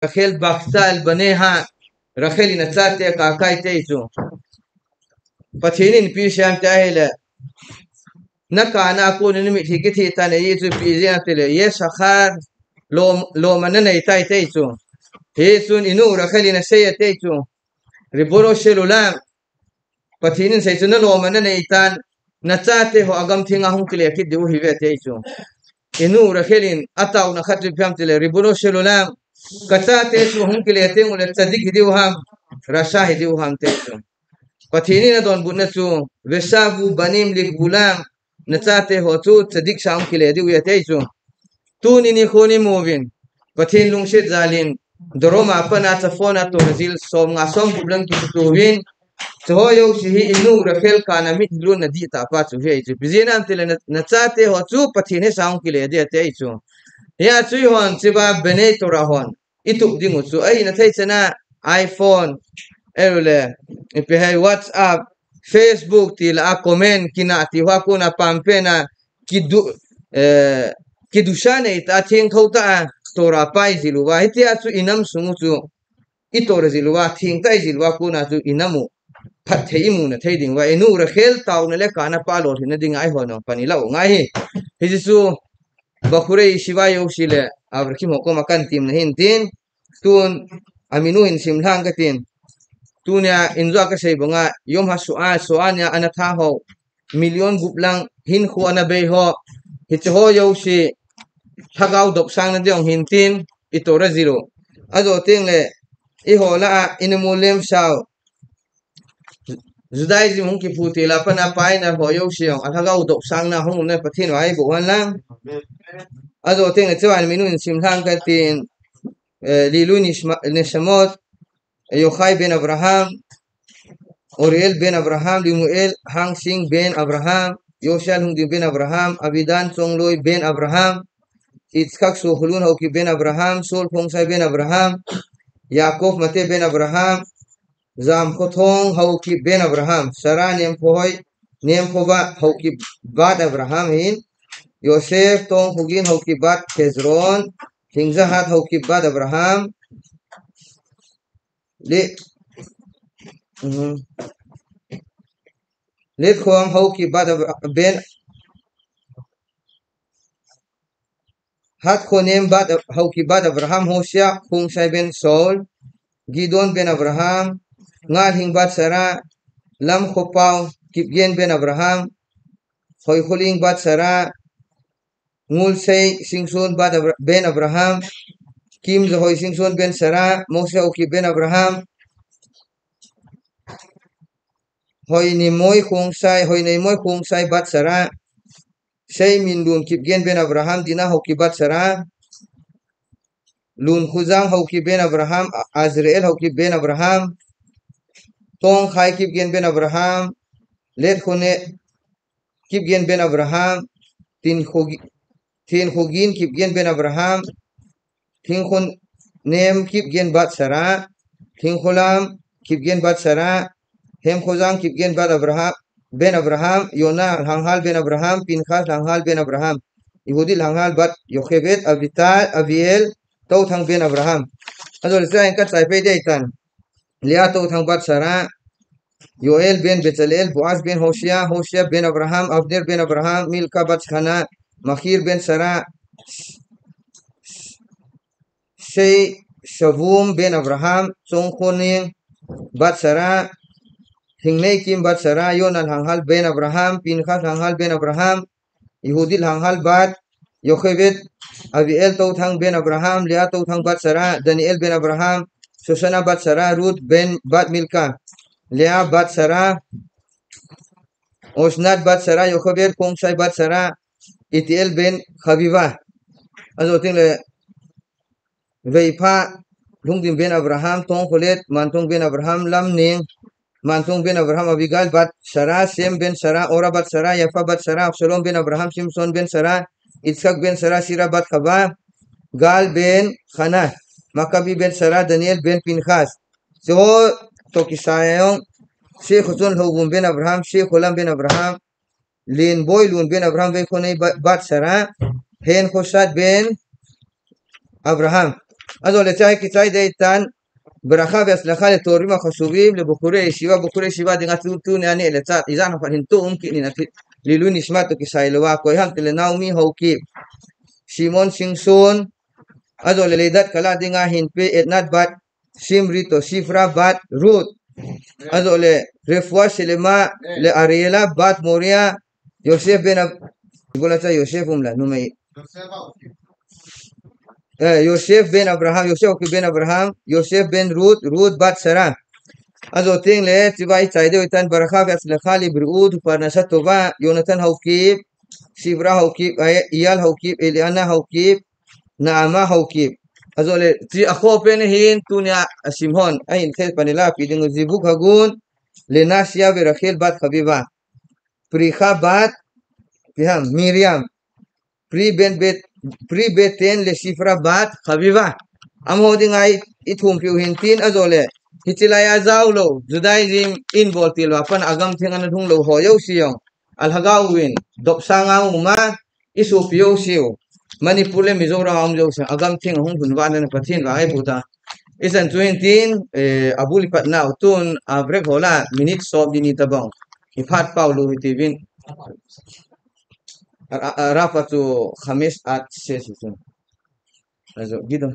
Rachel Baksal Baneha Rachel in a tate kakai teju. Patinin Pisham Tahila Nakana Kunin Hikiti Tana Yesu Pizantile, yes, Sahar lo manana itai teju. He soon inu Rachel in a say teju. Riboro Shelulam Patinin says no lo manana itan Natate ho agam tinga hunkle kid do hive teju. Inu Rachelin Atau Nakhatri Pamtile, Riboro Shelulam Katate to hunkle thing with Sadik Diuham Rasha Diuham teju. Patini na don bunatsu Vesavu Banim Lik Bulam Natate Hotu Sadik Sam Kile Diu Yateju. Tuni ni Honi moving. Patin Lungshit Zalin Doroma Panata Fona to Brazil Som Nasom Bulan Kituvin. Toyo Shihi Inu Rachel Kanamit Luna Dita Patu Hage. Bizina until Natate Hotu Patine Sound Kile Diateju. Ya Tuyhon Tiba Beneto Rahon. Itu Dimutsu Ay Natasana iPhone Erule ipehe WhatsApp Facebook tila a comment kinati wakuna pampena kidushane ita ting thota tora pai ziluwa hitia su inam sumutu itore ziluwa ting tai ziluwa kuna tu inamu patheimu na theiding wa enu rakhel taune le kana palo hina ding ai hono panila ngai hijisu bakure shiwa yoshile abrki moko makan tim na hintin tun aminu in simlang katin tunia inzo ka say bunga yom ha soanya anatha ho million guplang hin khu anabe ho hitho yo si thagau dok sang na diong hintin itora zero ado tingle I hola inimulem sao zudai ji hung ki puti la pana pai na ho yo si thagau dok sang na hung na pathin wai buwan lang ado tingle chuan minu in simthang ka tin lilu nishamot Yochai ben Abraham Oriel ben Abraham, Limuel Hang Sing ben Abraham, Yoshal Hung ben Abraham, Abidan Songloi ben Abraham, Itzkak Sohulun Hauki ben Abraham, Sol Pongsai ben Abraham, Yaakov Mate ben Abraham, Zam Khothong Hauki ben Abraham, Sarah Nemphova Hauki bad Abraham hin, Yosef Tong Hugin Hauki bad Hezron, Hingzahat Hauki bad Abraham, Let Khom Hauki bad ben Hat Khonem bad Hauki bad Abraham Hosea Pongsai ben Saul, Gidon ben Abraham, Ngal Hing bad Sarah, Lam Khopau Kipgen ben Abraham, Hoi Khuling bad Sarah, Ngul Sei Singson bad ben Abraham, Kim Hoi Singson ben Sarah, Mose Hauki ben Abraham, Hoi Nimoy Khongsai bad Sarah, Sei Min Lun Kipgen ben Abraham, Dina Hauki bad Sarah, Lun Khuzang Hauki ben Abraham, Azrael Hauki ben Abraham, Tong Khai Kipgen ben Abraham, Let Khone Kipgen ben Abraham, Tin Khugin Kipgen ben Abraham, Tin Khon Nem Kipgen bad Sarah, Tin Kholam Kipgen bad Sarah, Hem Khuzang Kipgen bad Abraham, ben Abraham, Yona Hanghal ben Abraham, Pinchas Hanghal ben Abraham, Yehudi Hanghal bad Yochebed, Abiel, Tau Thang ben Abraham. Adol sa engkat sai pe deitan. Lia Tau Thang bad Sarah, Yoel ben Bezalel, Boaz ben Hosea ben Abraham, Abner ben Abraham, Milka bat Hana, Machir ben Sarah, Shei Shavum ben Abraham, Songkoning bat Sarah, Hingnei Kim bat Sarah, Yonal Hanghal ben Abraham, Pinchas Hanghal ben Abraham, Yehudil Hanghal bat Yochebed, Abiel Tau Thang ben Abraham, Lia Tau Thang bat Sarah, Daniel ben Abraham, Susana bat Sarah, Ruth ben bat Milka, Lea bat Sarah, Osnat bat Sarah, Yochebed Pongsai bat Sarah, Itiel ben Chaviva. Also tingle Veipa Lungdim ben Abraham, Tong Kholet, Mantong ben Abraham, Lam Ning, Mantong ben Abraham, Abigail bat Sarah, Sem ben Sarah, Ora bat Sarah, Yafa bat Sarah, Absalom ben Abraham, Simson ben Sarah, Itzhak ben Sarah, Sira bat Chava, Gal ben Hana, Maccabi ben Sarah, Daniel ben Pinchas. So Tokisayong Sheikh Hutun Hogum ben Abraham, Sheikh Hulam ben Abraham, Lin Boy Lun ben Abraham ben Khone bat Sarah, Hen Khosad ben Abraham. אז לצעי כצעי דייתן ברכה והצלחה לתארים החשובים לבחורי ישיבה, בחורי ישיבה דינתו נענה לצד איזן הפנתום כי לילוי נשמת כסיילואה כהן תלנאומי הוקי שמעון שמשון אז ללידת כלה דינga hinpe etnat bat simrito sifra bat root אז לרפואה שלמה לאריאלה בת מוריה יוסף בן יוסף אומלה יוסף בן אברהם יוסף בן אברהם יוסף בן רות בת שרה אז אותים לצבאי ציידו איתן ברכה והצלחה לבריאות ופרנסה טובה יונתן הוקיב שברה הוקיב אייל הוקיב אליאנה הוקיב נעמה הוקיב אז אחו פנהין טוניה שמעון אין חל פנלה פידינג זיווג הגון לנשיה ורחל בת חביבה פריחה בת מרים פרי בטן לשפרה בת חביבה אמהודין אי איתום פיוהינטין אז עולה היציליה זאו לו זודאיזם אינבולטיל ואפן אגם תינגן דון לו הויו שיום על הגאווין דופסנגה ומה איסו פיו שיו Manipule Mizora Amjos, Agam Ting Hong Van and Patin, Ibuta. Isn't 20 Abuli Pat now, Tun, Avregola, minutes of Dinitabong. If had Paulo with even Rafa to Hamis at Session. As a Gidon.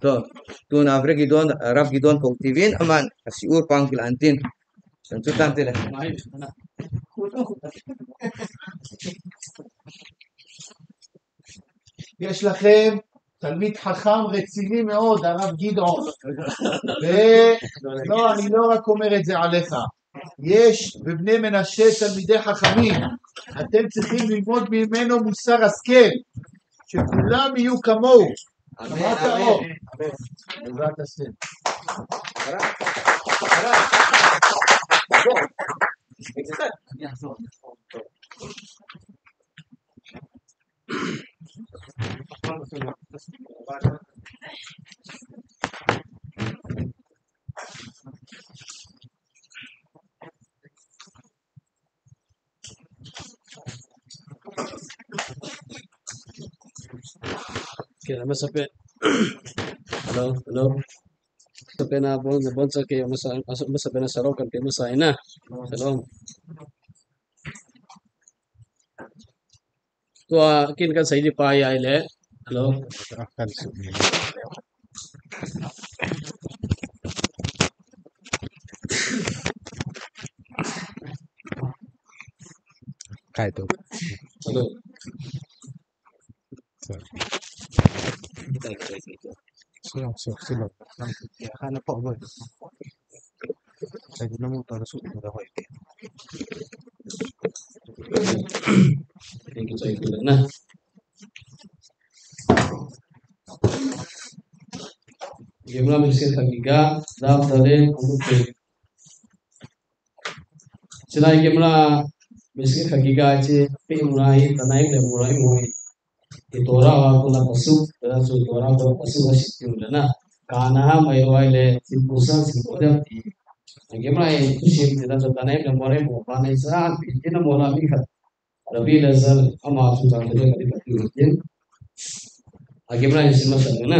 Tun Avregidon, Rafgidon Potivin, a man, as you Pankil Antin. And to Tantilla. יש לכם תלמיד חכם רציני מאוד, הרב גדעון. ולא, אני לא רק אומר את זה עליך. יש בבני מנשה תלמידי חכמים. אתם צריכים ללמוד ממנו מוסר השכל. שכולם יהיו כמוהו. מה קרוב? בעזרת השם. Kaya masabi. Hello. Sabi na bon sa kayo masabi na sarok kan kayo masay na. Hello. तो किन का सही पाई आए ले हेलो काय तो hello Silo. Hanap po ba? Sa gina mo para sa mga hoy. Thank you na. Gimana miskin tagiga dam dale untuk sila gimana miskin tagiga aje pe mulai tanai le mulai moi itu orang aku nak pasuk dan so orang aku pasuk masih tiada na karena mai wai le simpusan simpusan gimana itu sih dan so tanai le mulai mo panai sah ini mulai mikir Rabi lazar ama tu jangan tu kali kali mungkin gimana ini semua sana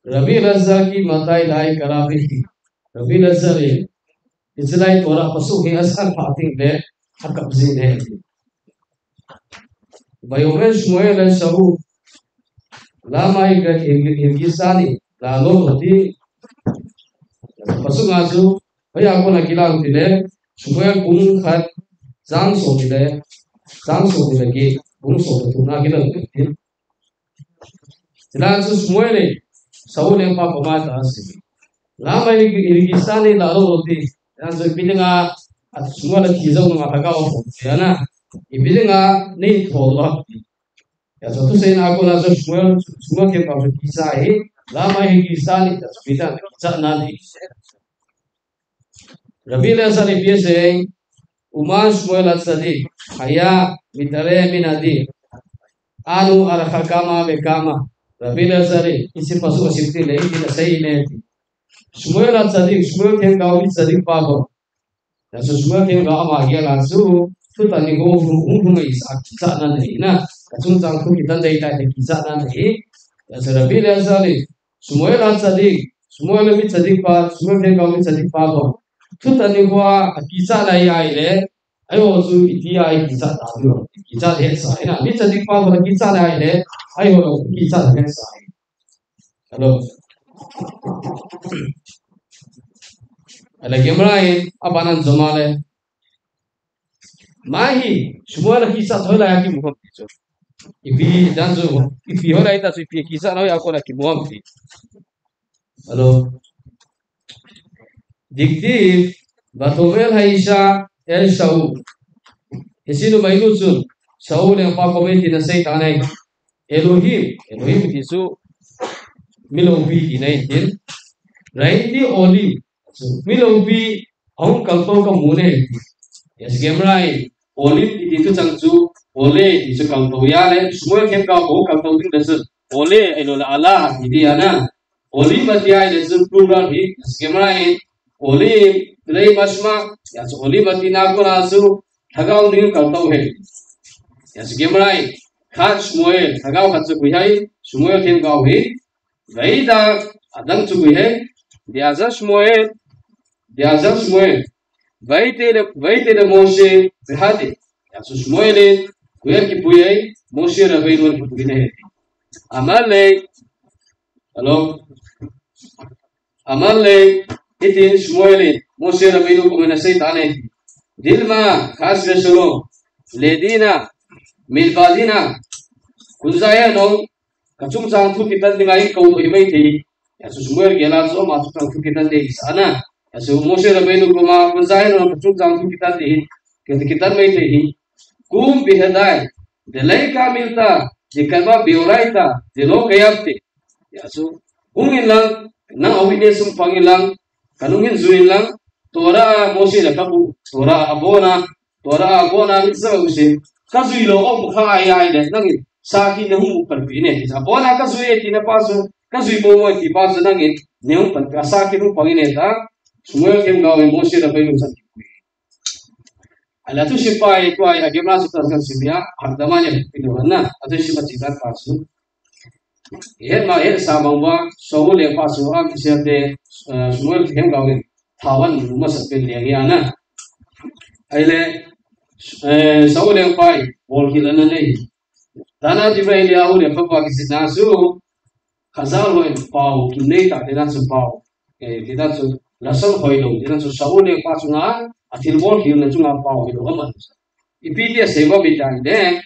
Rabi lazar ki matai lai karabi Rabi lazar ini Israel orang pasuk yang asal fating le hakap zin hai Bayomen Shmuel dan Shaul lama ikat Irgisani lalu roti pasuk ngazu bayar aku nak kilang tidak Shmuel pun kat Zang so tidak lagi pun so tu nak kilang tidak Jelas Shmuel ni Shaul yang apa pemata asli lama Irgisani lalu roti dan sebidangnya semua ada kisah mengatakan apa ya na Ibidinga ni thola ya satu sen aku langsung semua ke pasal kisah ini lama ini kisah ni bidang kisah nanti Rabi lazar biasa Umar Shmuel al-Sadiq haya mitare minadi anu arhakama bekama Rabi lazar isi pasuk sifti lagi tidak sahih ni Shmuel al-Sadiq Shmuel ke kau Sadiq pabo dan Shmuel ke kau magia langsung tu tadi kau untung is kisah nanti na kacung cangku kita dari tadi kisah nanti Rabi le asali Samuel an sadik Samuel mi sadik pa Samuel the kau mi sadik pa ko thu tani kwa akisa na ai le ayo su itia ai kisa ta lo kisa he sa ina mi sadik pa ko kisa na ai le ayo kisa he sa hello ala gemrai abanan zamale mahi Samuel kisa thola ya ki mukham ticho ipi danzo ipi horai ta su ipi kisa na ya ko la ki mukham ti hello diktif Batovel haisha el Shaul isinu mainu sun Shaul yang pa komenti na say tanay Elohim tisu milobi inaitin raiti oli milobi hong kalto ka mune yes gemrai oli itu changchu ole isu kalto ya le Samuel kem ka ho kalto ding desu ole enola ala idi ana oli matia desu plural hi yes gemrai oli lei masma yes oli matina ko nasu thagau ning kalto he yes gemrai khat Samuel thagau khat chu hai Samuel kem ka hi Vaida adang chu he diaza Samuel vaite le Moshe behade yes Samuel kuya ki puye Moshe rabai no pugine amale itin Samuel Moshe rabai no kumena say tane dilma khas resolo ledina milbadina kunzaya no kachum chang thu kitan dingai ko imai thi yasu Samuel gela so ma chu chang thu kitan de isana yasu Moshe rabai no kuma kunzaya no kachum chang thu kitan de kitan mai thi kum bihadai delai ka milta dikalba biuraita dilo kayapti yasu ungilang na awine sum pangilang kanungin zuilang tora Moshe la kabu tora abona mitsa usi kazuilo o bukha ai de nang saki ne hu parpine abona kazui tina pasu kazui mo ti pasu nang ne hu par saki hu pangine ta Samuel kem gawe Moshe la bayu san ala tu sipai ko ai agema su tarkan simia hardamanya pido na atu sipa cikat pasu ma samangwa Saul le pasu ang kiserde Samuel kem gawe tawan masa peliana aile Saul le pai bol kilana nei dana dibai le au le papa kisina su khazal hoin pau kinei ta dedan su pau dedan su lasal hoilo dedan su Saul le pasu na atil bol kilna chunga pau hilo aman ipi seba bitai de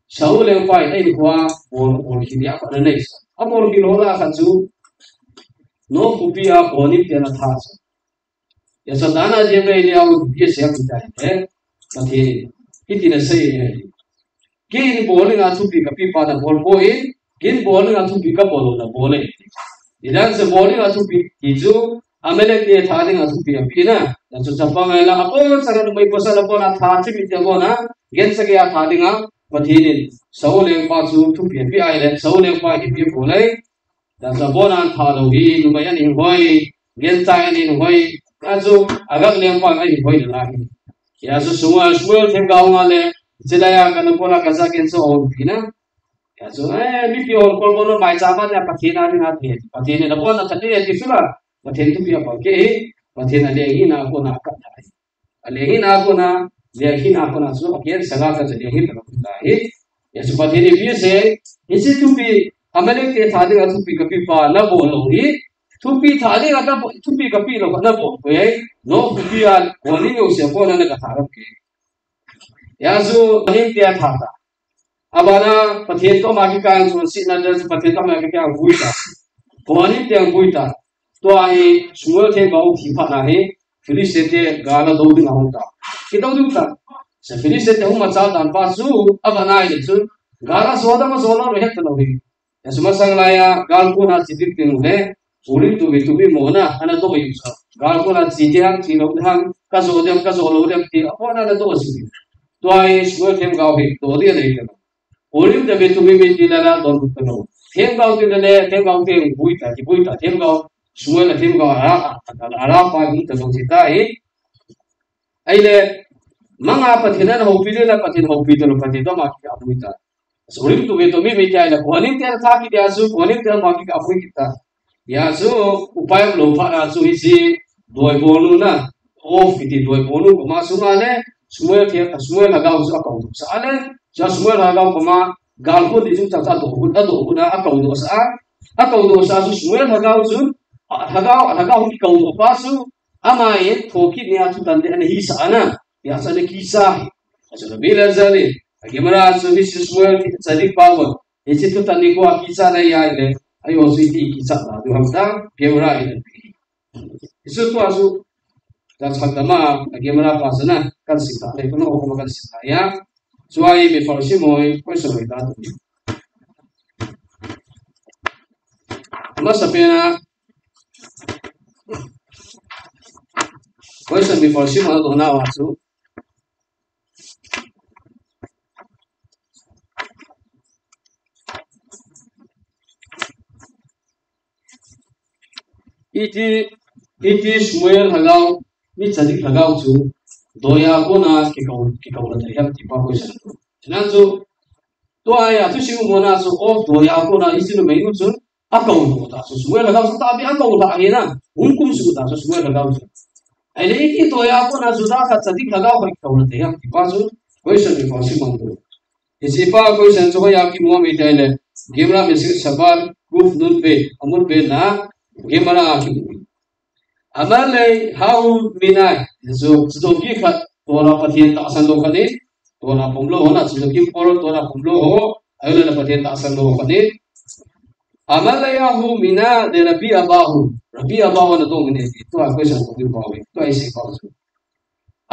Saul le pai ai kwa bol kilia pa nei amor kilola khachu no kupia boni tena thas ya sadana jebe le au bi se bitai de pati itina sei kin bowling athu pi kapi pa da ball boy kin bowling athu pi ka bolo da bole idan se bowling athu pi izu amele ke thading athu pi na so chapang la apo saran mai posala bona tha chi mi bona gen se ke ya thadinga pathin Saul pa chu thu pi ai le Saul pa hi pi bolai da sa bona tha lo hi nu mai ani hoi gen ta ani hoi azu agak leng pa ai hoi la hi ya so Samuel them gaunga le Jilaya kana pona kaza kenso on pina ya so mi pi on kol bono mai chama na pathina ni na the pathina na pona thati ti sula pathin tu pi pa ke pathina le hi na ko na ka thai ale hi na ko na le hi na ko na so ke saga ka je hi ta ku ta hi ya so pathini pi se isi tu pi amale ke thadi ga tu pi ka pi pa na bo lo hi tu pi thadi ga ta tu pi ka pi lo na bo ko no ku pi al ko ni yo se ko na ka tharap ke yasu pahin tia thata abana pathin to ma ki kan sun si na der pathin to ma ki kan buita koni tia buita to ai Samuel the ba u thi pha na he Filistete gala do ding ahunta ki do ding ta se Filistete hu ma cha dan pa su abana ai su gala soda ma sola ro het lo hi yasu ma sang la ya gal ko na chidik tin le uri tu bi mo na ana to bi sa gal ko na chidiang chi lo hang ka so lo dem ti apona na to si to ai Samuel them gao hi to dia nei ta olim de tu bi ti la la don tu no them gao ti le them gao ti buita them gao Samuel them gao ara pa ni ta lo si ta ai le manga pathinan ho pi le pathin ho pi to pathin to ma ki abuita Surim tu beto mi meja ila kuanin tiada thaki dia su kuanin tiada maki kapui kita. Ya su upaya lofa na su isi dua bonu na off iti dua bonu koma sumale semua lagau su akau saale ja semua lagau koma galko di su tata do na akau do sa su semua lagau su lagau ki kau do pasu amai thoki niya su tande ane hisa ana ya sa ne kisah asal bila zali bagaimana su isi semua sadik bangun isi tu tande ko kisah na ya ile ayo su iti kisah na du hamda bagaimana ile isu tu asu dan sama bagaimana pasana kan sita le kono ko kan sita ya suai me farsi moi ko so ita tu masa pena ko so me farsi mo do na wasu iti Samuel hagau ni sadik hagau su doya kona ke kau na tayam tipa ko sa to nan su to aya tu siu mona su o doya kona isinu mai su akau no ta su Samuel hagau su ta bi akau la ayena unkum su ta su Samuel hagau su ai le iti doya kona su ta ka sadik hagau ke kau na tayam tipa su ko sa ni fasi mangdo isi pa ko sa so ya ki mo mi taile gemra mesir sabar kuf nun pe amur pe na gemra ki Amalai hau minai so sudoki khat tora pathian ta asan lo kane tora pomlo hona sudoki poro tora pomlo ho ayula pathian ta asan lo kane amalai hau mina de rabi abahu na dong ne to a question ko bawe to ai se pa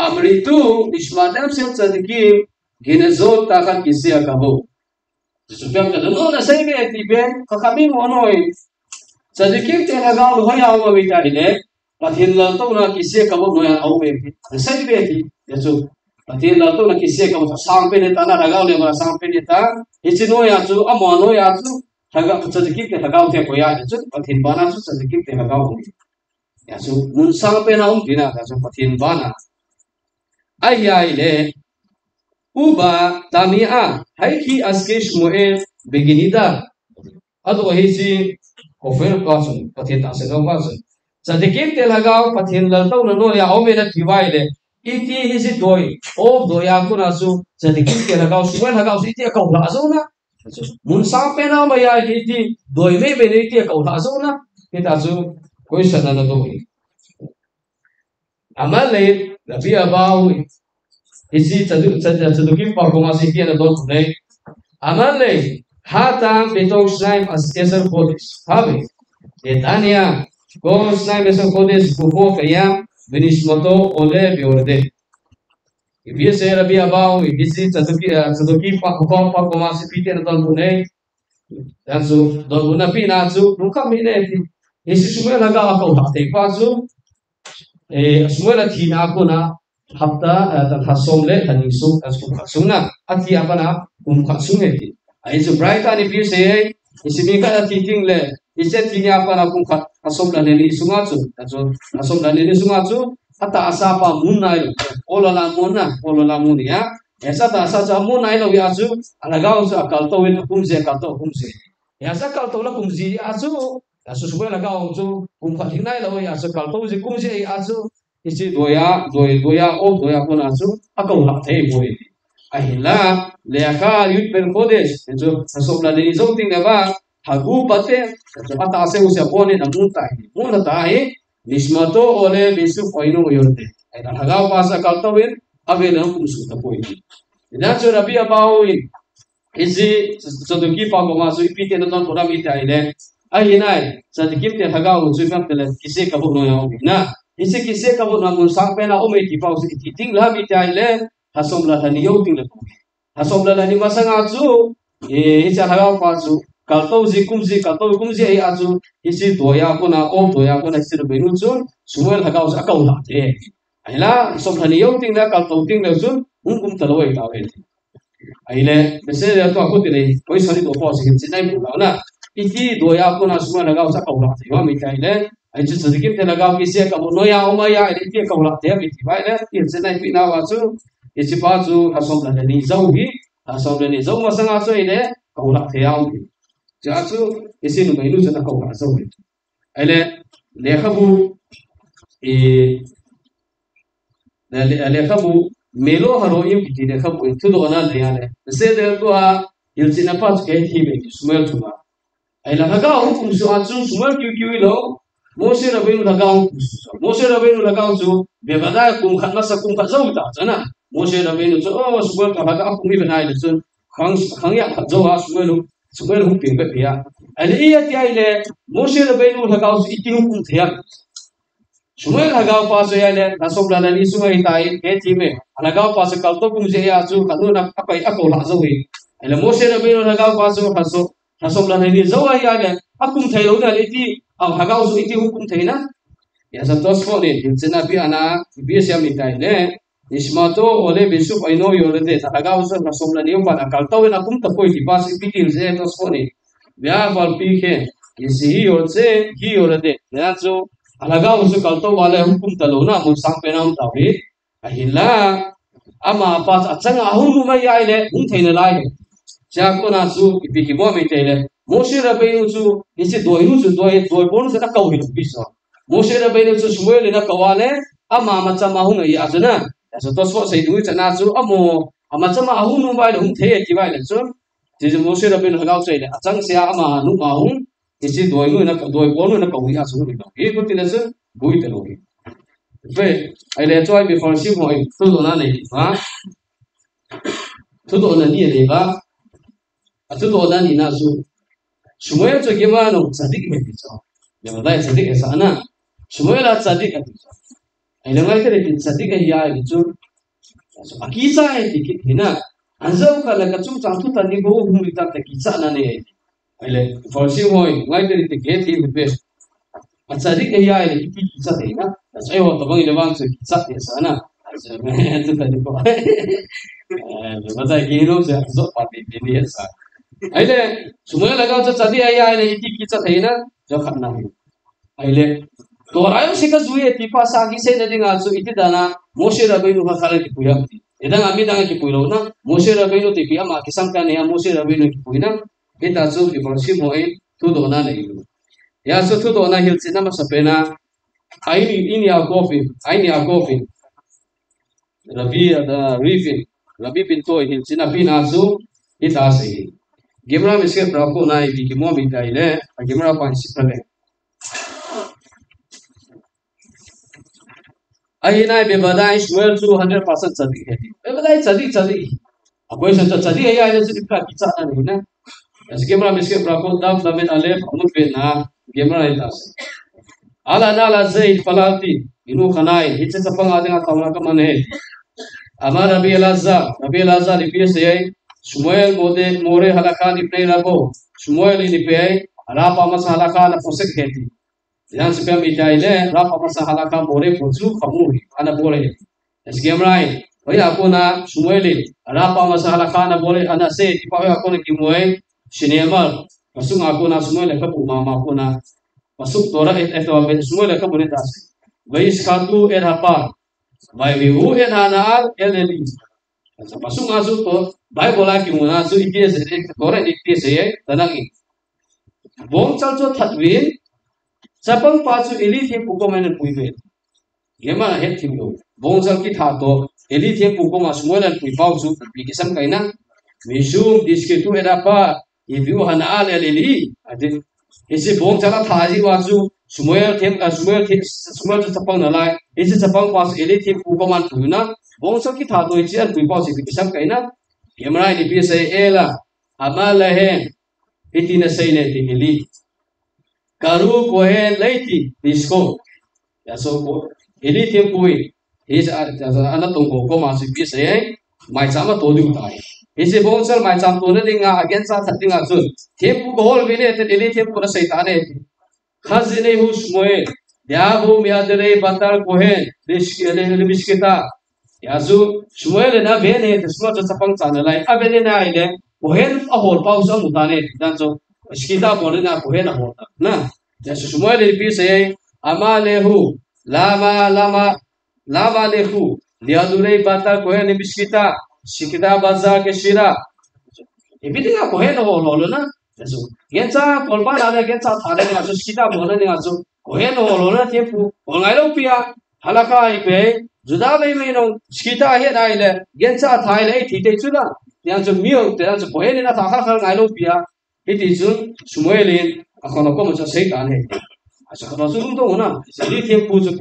amritu nismadam se sadiki genezo ta khan kisi akabo subyam ka no na sai be ti be ka kami mo noi sadiki te laga ho ya ho mi ta ile Pathian lalto na kisi kabo noya au be sai be ti yasu pathian lalto na kisi kabo sampai ne tana ragau le mara sampai ne ta ichi noya chu amo noya chu thaga chadiki ke ragau te ko ya chu pathian bana chu chadiki te ragau yasu mun sampai na dina ka chu pathian bana ai ai le uba tamia haiki askesh moe beginida ado hisi kofer kasun pathian ta se no kasun Sadikim te lagau pathin laltau na no ya ome na tiwai le iti hisi doi o doya ko na su sadikim te lagau suwan lagau iti akau la zo na mun sa pe na ma ya iti doi me be iti akau la zo na kita su koi sana na doi amal le rabi abau isi sadukim pa ko ma si ki na do ne amal le hata beto snaim as eser kodis habe etania Kos na beso kodes kupo kaya benishmoto ole biorde. Ibie se rabi abau ibisi saduki pa komasi pite na don bunei. Dan su don buna pina su nunca mine ti. Isi Samuel laga akau hate pa su Samuel tina ako na hafta dan hasomle dan isuk as kumkasuna ati apa na kumkasune ti. Ai su brighta ni ibie se isi mika na titing le Iset kini apa na kung kasom na nili sungatsu, kasom na nili sungatsu, ata asapa munai olo la muni ya, esa ta asa munai lo yasu, alagao sa kalto itu kumzi kalto kumzi, esa kalto la kumzi asu, asu semua alagao tu kumkat hinai lo yasu kalto kumzi asu, isi doya pun asu, akau hak teh boy, ahila leaka yut berkodes, itu kasom na nili zoting neba. Hagu pate ata ase usia pone na munta tahi nismato ole bisu koino yorte ai hagau pasa kaltawin ave na kumsu ta poi ina so rabi abau isi saduki pa ko masu ipite na don pora mi tai le ai nai saduki te hagau su fam tele kise ka bu no ya na isi kise ka bu na mun sang pe na o me ti pa usi ti ting la mi tai le hasom la thani yo ting le hasom la ni masanga chu isi hagau pa su Kaltau kumzi ai azu isi doya ko na isi benu sun Samuel hagau sa akau la te aila somthani yo ting na kaltau ting le sun kum taloi ta ve aile bese ya to aku tile koi sari to po si sinai bu na iti doya ko na Samuel hagau sa akau la te wa mi tai le ai chu sadikim te lagau ki se ka no ya oma ya ile ti akau la te mi ti vai le ti sinai pi na wa chu isi pa chu hasom la ni zau hi hasom le ni zau ma sanga so ile cầu lạc thế ao giá chú cái xin mấy lúc cho nó cầu lạc rồi ấy lẽ khắp bu lẽ khắp bu melo haro im kiti lẽ khắp bu thu đồ na lẽ này sẽ được qua il xin apa cái thi về Ismail chuma ấy là cái ông cũng số anh chú Ismail kêu lo Moshe Rabbeinu lagaw chú về bắt đầu cùng khát masa cùng khát dâu ta chứ na Moshe Rabbeinu chú Ismail cả lagaw cùng đi bên này chứ khang ya khát dâu Ismail hùng tiền bẹp ya ấy ý thì là Moshe Rabbeinu lagaw chú ít hùng cùng thiệt Ismail lagaw pa so ya le nasong lala ni sungai tai ke thi me lagaw pa so kalto cùng je ya chú kanu na apai ako la dâu hi ấy là Moshe Rabbeinu lagaw pa so khaso nasong lala ni dâu ya le akum thai lo na le ti ang hagaw so iti hukum thai na ya sa tos po ni hilsena bi ana bi siam ni tai le ismato ole bishop aino yorede hagaw so nasong lala ni pa akal taw na kum ta poi ti pas pitil je tos po ni ya bal pi ke isi hi yorede na so hagaw so kal taw wala hukum ta lo na mo sang pe nam ta wi ahila ama pas achanga ahum mai ai le hum thai na lai cha ko na su ipi ki bo mi te le Moshe Rabbeinu chú isi doi bon se na kau hidu bisa Moshe Rabbeinu chú Shmuel na kawale ama macam mahu ngai azana so tos fo sei dui chana chú amo macam mahu nu bai hum the ki bai le chú ji Moshe Rabbeinu hagau sei le achang sia ama nu mahu isi doi bon na kau hi asu ni e ko tin se bui te lo hi ve ai le choi bi for shi moi tu do na nei ha tu do na ni le ba tu do na ni na su Shmuel tu gimana tzadik begitu, yang lain tzadik esana. Shmuel ada tzadik itu. Ini orang itu tzadik ya itu. Kisah itu kita. Anjau kalau kacung cantu tadi bawa humita kisah nane. Ini farsi hoy, orang itu kita itu best. Tzadik ya itu kisah itu. Saya waktu bang ini bang kisah esana. Itu tadi bawa. Masa kilo saya zot pati ini esana. Aile Shmuel lagaw cho chadi aya aile iti kicha theina jo khatna hi aile torayo sika zuye tipa sagi se na dinga chu iti dana Moshe Rabbeinu ka khale ki puya edang ami dang ki puilo na Moshe Rabbeinu ti pia ma kisang ka ne Moshe Rabbeinu ki puina eta chu ki borsi moi tu do na nei ya so tu do na hil china ma sapena aini ini agofin Rabbi ada rifin Rabbi pinto hil china pina chu ita sei Gemra miske brako na ibi ki mo mi dai le gemra pan sipale ai na be badai Shmuel 200% chadi hai be badai chadi agoi san chadi ai ai se dikha ki cha na na as gemra miske brako dam damen ale amut be na gemra ita se ala na la zaid falati inu khanai hitse sapang adinga kauna ka mane amar Rabbi Elazar lipi se Shmuel more halakan ipnei labo Shmuel ini pe rapa masa halakan posek heti yang sebab itaile rapa masa halakan more pozu kamuri ana bole esgemrai oi aku na Shmuel rapa masa halakan bole ana se tipawe aku na kimoe shinemal masuk aku na Shmuel ka pu mama aku na masuk tora eto Shmuel ka bune tas vais khatu hapa vai viu hanar eleli masuk to Bible ki muna su IPS kore IPS ye tanangi bong chal cho thatwin sapang pa chu eli the puko mane puibe gema het thimlo bong chal ki tha to eli the puko ma smolan pui pau chu application kaina misum diske tu era pa review han al eli ade ese bong chala tha ji wa chu smoel sapang na lai ese sapang pa eli the puko man puina bong chal ki tha to chi an pui pau si application kaina Gemra ini biasa ela amalahen itina saine tingili karu kohen leiti disko ya so ko ini tempui is ana tungko ko masih biasa mai sama to du tai ise bongsal mai sam to ne dinga against sa dinga sun tempu ko hol bine te dili tempu na saitane khazine husmoe yabu miadre batal kohen biskita Yazu Shmuel na bene Shmuel to sapang chana lai abene na ile kohen ahol pau sa mutane dan so skita bone na kohen ahol na ya Shmuel pi se amalehu lama lehu liadure batal kohen biskita shikita bazar ke shira Ibidi nga kohe no holo na. Aso gensa polpa na gensa thale nga so skita bona nga so kohe no holo na tempu ngai lo pia halaka ipe juda bai mai no skita he dai le gensa thai le thi te chu na yang so mio te so kohe ni na tha kha ngai lo pia iti chu sumuelin akono ko mo so sei ta ne. Aso ko so rum na seli tempu chu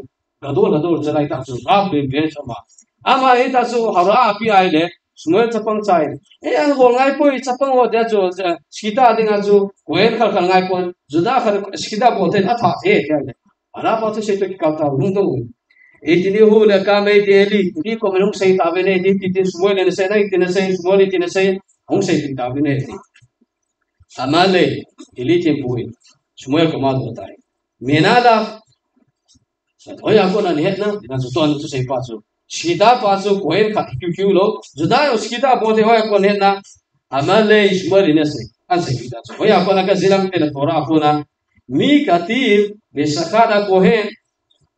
gado jalai ta chu ba be be chama ama eta chu hara api ai le Sumuel chapang chai ang bol ngai poi chapang ho de chu skita dinga chu koen khal khal ngai pon juda khal skita bo te na tha the te ala ba chu sei to ki ka ta lung to etini hu le ka mai deli ni ko menung sei ta be ne ti ti Sumuel ne sei na ti ne sei Sumuel ti ne sei hong sei ti ta be ne amale eli ti poi Sumuel ko ma do tai menala oya ko na ne na na chu ton chu sei pa chu Skita pasu koen kha kyu lo juda skita bote hoya kon na amale Sumuel ne se an se kita so hoya kon ka zilam te tora apuna mi katir be sakhada kohen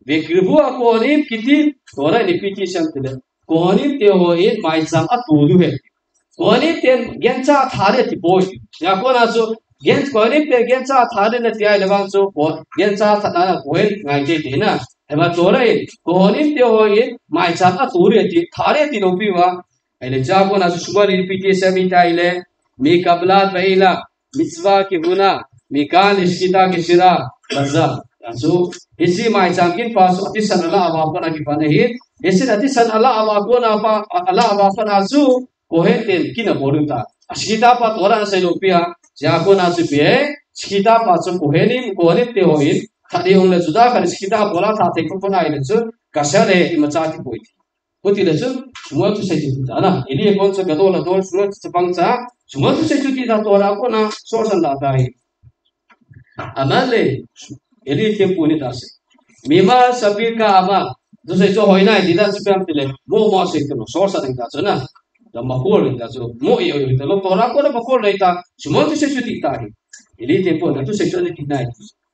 be kribu akonim kiti tora ni petition te konim te hoin mai sam atudu he konim te gencha thare ti boy ya kon aso gen konim te gencha thare ne ti ai lawang so gencha thana kohen ngai te na eba torai kohonim te hoye mai chapa tore ti thare ti no piwa ele jabo na suba repetition mi taile mi kablat baila mitzwa ki guna mi kan iskita ki sira bazza aso isi mai chamkin pasu ati san ala aba pana ki pana hi isi ati san ala aba ko na pa ala aba pana su kohen ten kina boruta askita pa tora sai lo pia ja ko na su pe skita pa su kohenim te hoye Tadi orang le sudah kalau kita bola tak tekuk pun ada tu, kasar le macam tu boleh. Betul le tu, semua tu saya cerita. Nah, ini pun segadol adol semua sepangsa, semua tu saya cerita tu orang aku na soal latai. Amal le, ini tempu ni tas. Mima sabir ka ama, tu saya tu hoina tidak sebab tu le, mau masuk tu soal sedang tas na. Dan makul ni tas, mau iyo itu lo orang aku na makul ni tas, semua tu saya cerita. Ini tempu tu saya cerita.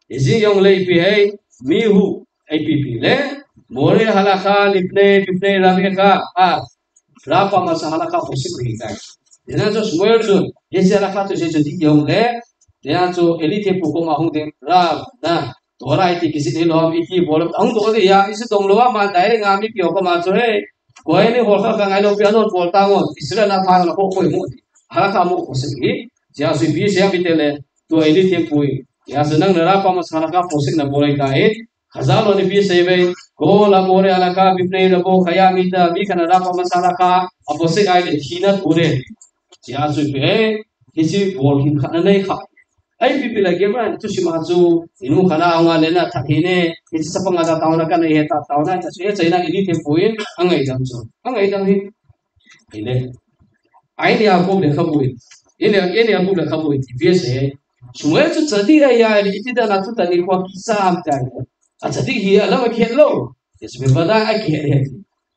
Isi yang lebih hai mihu APP le more halakha lipne ramika berapa masa halakha posik kita. Jangan so semua tu isi halakha tu saya jadi yang le jangan so elite pukul mahung deng ram nah tora itu kisi ni loh iki boleh ang tu ya isi dong loa mah direct ngambil kyo ko masuk kau ini holka kangai lo piano bol tangon Israel nak faham lah kau mu halakha mu posik ni jangan so biasa yang bitele tu elite pui Ya senang nerapa masalah ka posik na boleh kait khazalo ni bi sebe ko la more ala ka bipne labo khaya mita bi kana nerapa masalah ka posik ai hina ture ya su be kisi bol kin khana nei kha ai bi lagi ma tu si ma chu inu khana anga lena thakine kisi sapanga da tauna ka nei heta tauna ta su chaina ini tempoin angai dam hi ile ai ni aku le khabui ini aku le khabui bi se Semua itu jadi ya ini tidak nak tu tadi kuat kisah amtai. Jadi dia lama kilo. Ya sebenarnya akhirnya.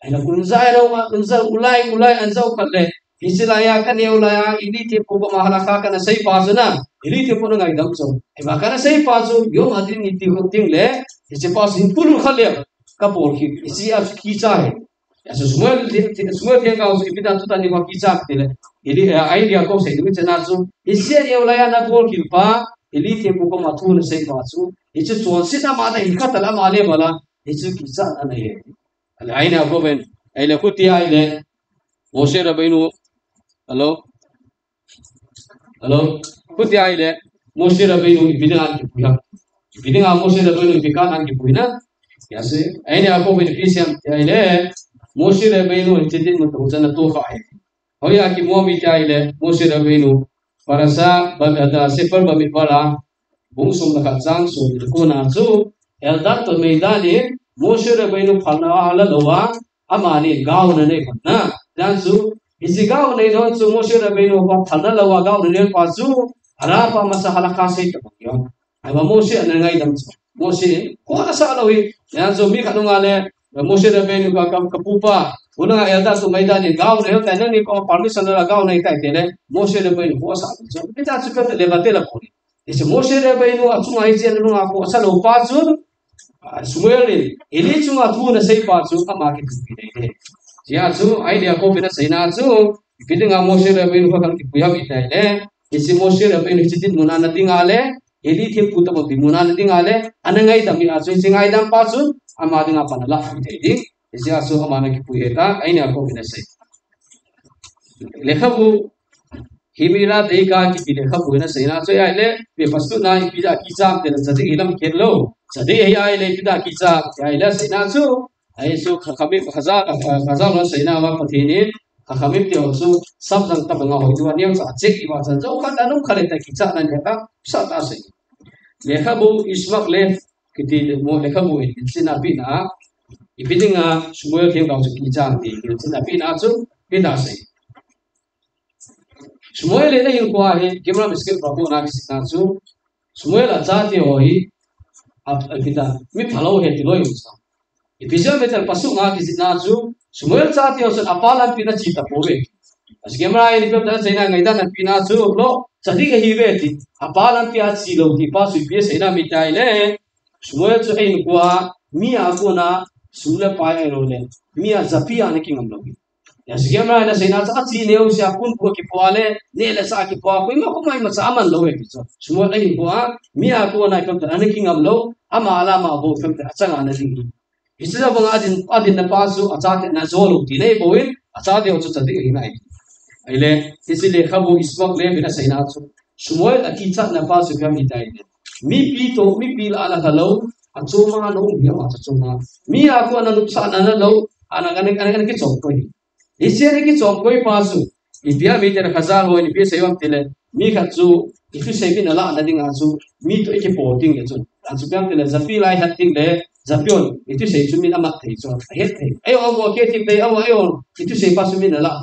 Anak kunzai rawa kunzai ulai anzau kalle. Istilah kan ya ulai ini tipu mahalaka kan saya pasuna. Ini tipu ngai dam so. Bahkan saya pasu yo mati niti hunting le. Isi pas impul kalle kapur ki. Isi as kisah. Ya semua dia kau kita tu tadi kuat kisah le. Ini idea kau saya dulu channel tu. Isi yang ulai anak gol kilpa. Ini tipu kau matul saya pasu. Itu tuan sih nama ada ikat dalam alih bala. Itu kisah ada ni. Lain aku ben. Aile kutia aile. Moshe Rabbeinu. Hello. Kutia aile. Moshe Rabbeinu bidangan kipuya. Bidangan Moshe Rabbeinu bidangan kipuya. Ya sih. Aile aku ben kisah aile. Moshe Rabbeinu jadi mutusan tu faham. Oh ya ki muami aile. Moshe Rabbeinu. Para sa ada sefer bamibala. Bungsum nakajang so dikuna tu. Eldat tu meidani. Moshe Rabbeinu phalna ala lawa. Amani gaun ne na dan su isi gaun ne don su Moshe Rabbeinu pa phalna lawa gaun ne pa su ara pa masa halaka se ta yo ai ba Moshe ne ngai dam su Moshe ko asa lawi dan su mi khanu ngale Moshe Rabbeinu ka kapupa una elda su maidani gaun ne ta ne ko permission la gaun ne ta te le Moshe Rabbeinu ko sa su pita su ka le bate la ko isi Moshe Rabbeinu asu ai jen lu ko asa lo pa su Sumuel ini cuma tu na sei pa chu ama ke tu dei de ya chu idea ko pina sei na chu Ipiding ang Moshe Rabbeinu ka kang tipuyam itay isi Moshe Rabbeinu chitit muna na tingale eli thim puta mo muna na tingale anangai dami aso singai dam pasun amadi nga panala itay isi aso amana kipuyeta aini ako binasay lekhabu himira deika ki lekhabu na sayna so yaile be pastu na ipida kisam de sadi ilam kerlo sadi yaile ipida kisam yaile sayna so ai so kami khaza na sayna wa pathini kami dia so sabdang tabanga hoiwa niam sa chek iwa sa jo kan anum khale ta kisam na leka sa ta sai lekhabu ismak le kiti mo lekhabu sina pina ipidinga sumuel thim dang so kisam di sina pina so pina sai Sumuel ini yang kuah ini, gimana miskin prabu anak sinansu, Sumuel aja dia hoi, kita, mi phalau heti loh yang sah. Ibisa betul pasuk anak sinansu, Sumuel aja dia usun apalan pina cita pobe. As gimana ini betul saya ngai dan pina su lo, jadi kehiweti, apalan pina silo di pasu biasa ina mitai le, Sumuel tu ini kuah, mi aku na sule payah lole, mi azapi anak yang ngamlogi. Ya sekian na saya nak aci neu siapun ko ki poale nele sa ki po ko mo ko mai masaman lo e kiso semua ai ko mi aku na kam tan ki ngam lo ama ala ma bo kam ta changa na ding isida bang adin na pasu acha na zolo ti nei boin acha de ochu chadi ri nai aile isile khabu ismak le bina sai na chu semua aki chat na pasu kam ni dai mi pi la ala halo achu ma lo mi ma chu ma mi aku na nuksan na lo ana kan ki chok ko Isi ni kita koi pasu, ibia meter khazar ho ni biasa yang tele, mi khatsu, itu sebi nala anda ding asu, mi tu iki porting itu, asu yang tele zapi lai hating le, zapion, itu sebi cumi amat itu, het, ayo awo ketik le, ayo, itu sebi pasu mi nala,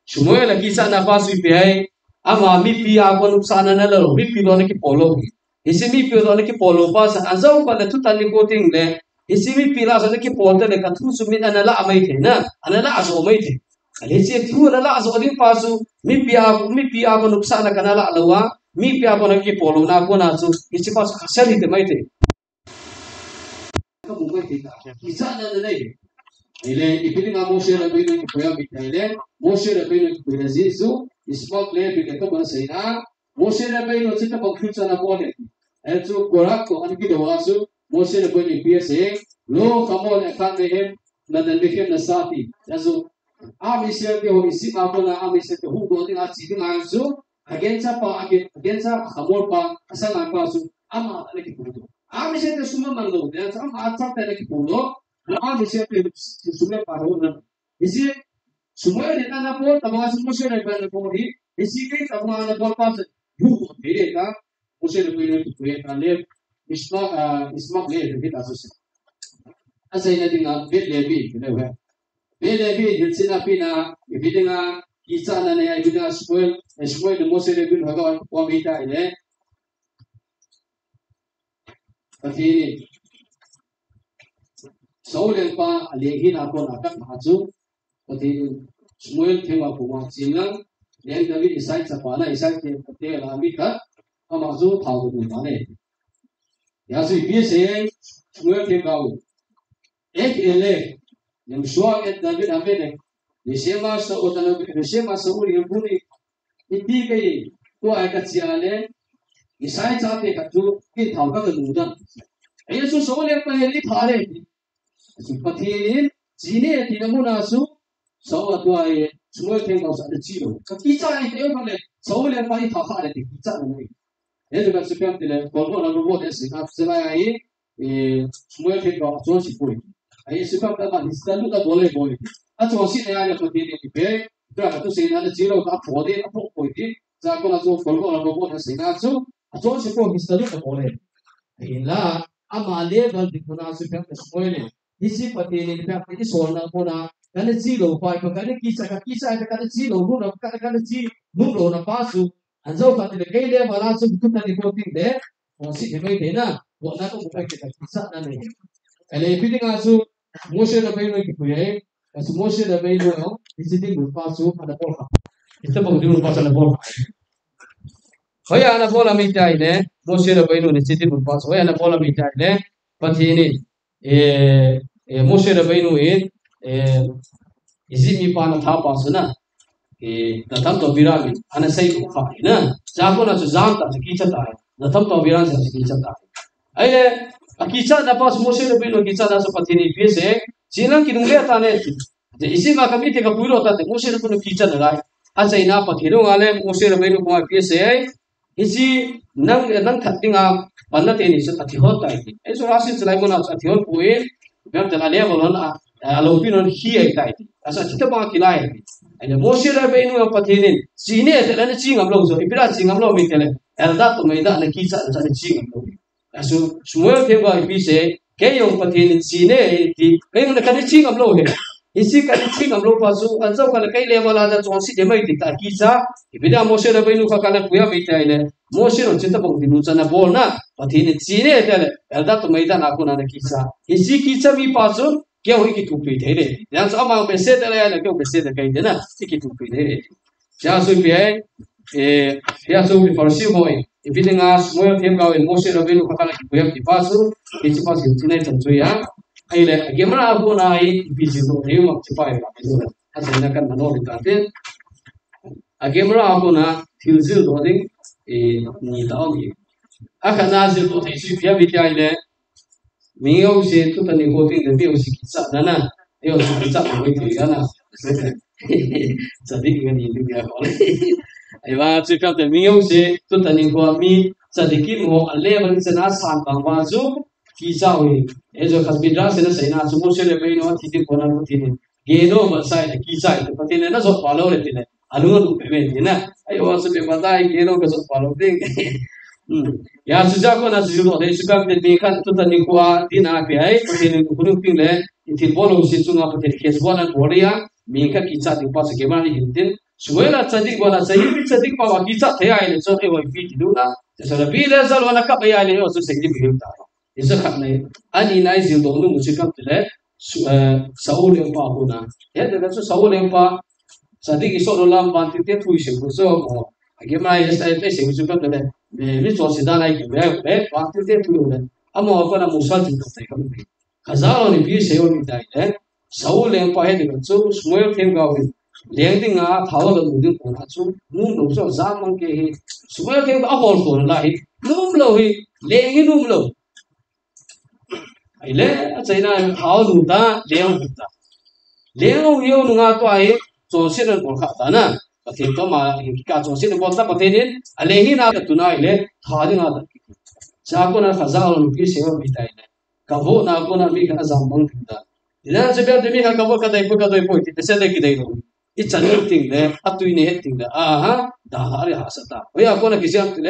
semua lagi sana pasu ibia, ama mi pi aku nuksana nala, mi pi lo ni ki polo, isi mi pi lo ni ki polo pas, azau pada tu tali coating le, isi mi pi la sana ki polo le, katru cumi nala amai the na, nala asu amai the. Alisi tu nala azodin pasu mi pia ko nuksan na kanala alawa mi pia ko naki polo na ko na su isi pasu kasari te mai te ka mumbai te isa na nei ile ipiling amo share Rabbeinu ki poya bitale Moshe Rabbeinu ki birazisu ismak le bi ka ban saina Moshe Rabbeinu chita bakhucha na pole elsu korak ko anki dewasu Moshe Rabbeinu pia lo kamol ekhan mehem na dandekem na sati yazu Amisir ke ho isi apa na amisir ke hu go tinga chi tinga su agensa khamor pa asal apa su ama ale ki pudo amisir ke suma mando ya sam atsa tele ki pudo amisir ke suma pa ho na isi suma ne na po tama su mo shere ba ko ri isi ke tama na bol pa hu go dire ka mo shere ko ne ko ya le isma le de ta su asai na tinga bet le bi ne wa Bele bi hilsina pina ibidinga kisah na ne ibidinga Shmuel de Moshe de bin Hagawan wa mita ile patini Saul pa aleghin ako nakat mahazu patini Shmuel thema kuma chilang yang David isai sapana isai te lami ka amazu thau du mane yasu bi se Shmuel themau ek ele yang suak et David amene Nishema Saul yang buni hindi kai ko ay katsiale isai chate katu ki thau ka dudan ayo so Saul yang paheli thare su pathin jine tinamuna su Saul atwa ay Shmuel theng sa chilo kicha ay teo pale Saul yang pahi thakha le kicha nai edo ka supyam tile kolgo na robo desi ka tsela ai Shmuel theng ka chon si pui ai supyam ta ma histalu ka bole chon si ne ay pathin ni be tra tu se na chilo ka phode apho poi za ko na so kolgo na robo desi na so chon si ko histalu ka bole ila amale bal dikuna supyam ta Shmuel isi pathin ni ka pati solna ko na kana chilo pai ko kana kisa ka kana chilo ru na kana chi nu ro na pasu anzo ka te ke le mala su ku ta ni ko ting de o si me de na wa na ko ka ke kisa na ne ele piting asu Moshe Rabbeinu ki puye asu Moshe Rabbeinu no isi ting ru pasu ada pol ka ita ba ru pasu na pol hoya na bola mi tai ne Moshe Rabbeinu ni isi ting ru pasu hoya na bola mi tai ne patini Moshe Rabbeinu izimi pana tha pasuna na tham to birami ana sai ko kha na cha ko na jam ta ki cha ta na tham to biran sa ki cha ta ai le akicha na pas Moshe Rabbeinu kicha na so pathini pise jilang ki dungle ta ne je isi ma kami te ka puiro ta te Moshe Rabbeinu kicha na lai a chai na pathiro ngale Moshe Rabbeinu ko pise isi nang thatinga panna te ni sa athi hot tai ai so rasin chlai mo na athi hot pui bem ta le bolon a lo pinon hi ai tai asa chita ba kilai ai le Moshe Rabbeinu pathinin sine te la ni chingam lo so ipira chingam lo mi te le elda to mai da na kicha na ni chingam lo asu Shmuel thêm gọi pise cái ông pathinin sine ti cái ông cái chi ngam lo he isi cái chi ngam lo pa su an sau cái cái level ada chon si de mai ti ta kicha ibida Moshe Rabbeinu ka kana puya mi tai le Moshe ro chinta bang dinu chana bol na pathinin sine te le elda to mai da na ko na kicha isi kicha mi pa su kya hoi ki tu pi the re yan sa ma pe se te le na kyo pe se de kai de na ki tu pi de re ja su pi ai ya su pi farsi moi ibida nga Shmuel thêm gọi Moshe Rabbeinu ka kana puya ki pa su ki pa su tinai chan chu ya ai le gemra ko na ai bi ji do ne mak chi pa ya do na asa na kan no ri ta te gemra ko na thil zil do ding ni da ni aka na zil do thai chi pya bi ta ai le mi yo se tu ta ni ko ti de bi o si ki sa na na yo si ki sa mo ti ya na sa di ki ni ni ya ko le ai ba chi pya te mi yo se tu ta ni ko mi sa di ki mo ale ba ni sa na san bang ba zu ki sa wi e jo khas bidra se na sai na su mo se le be no ti ti ko na ko ti ni ge no ba sai le ki sai to ti ne na so follow le ti ne alu no pe be ni na ai wa se be ba dai ge no ka so follow ding ya su ja ko na su do de su ka de ni kan tu ta ni ko a ti na pe ai ko ti ni ko nu pi le ti bolo si chu nga pa ti kes bo na ko ya mi ka ki cha ti pa se ge ma ni hin tin suela tsadik wala sahi bi tsadik pa wa ki cha the ai le so e wa pi ti du na so la bi le zal wala ka pa ya le so se gi bi ta isa khat nei ani nai zil do nu mu chi kam te le Saul em pa ko na ya de so Saul em pa sadik iso lo lam ban ti te thui se ko so mo age mai sa te se chu kam te le mi so si da nai ki be ba ti te thui le amo ko na musa chu te kam be khazao ni bi se yo ni dai le Saul em pa he de so Shmuel thêm ga wi leng ding a thaw lo mu ding ko na chu nu no so za mang ke he Shmuel thêm a hol ko la hi num lo hi leng hi num lo ai le a chai na thaw lu ta leng hu ta leng yo nu nga to ai so se ran ko kha ta na pa the to ma ka so se ko ta pa the nin a le hi na tu na le tha ding a ta cha ko na khazao lu ki se wa bi tai le ka bo na ko na mi ka zam bang ta ina se be de mi ka bo ka dai po ti se de ki dai no i chan ting le a tu ni he ting le a ha da ha ri ha sa ta o ya ko na ki siam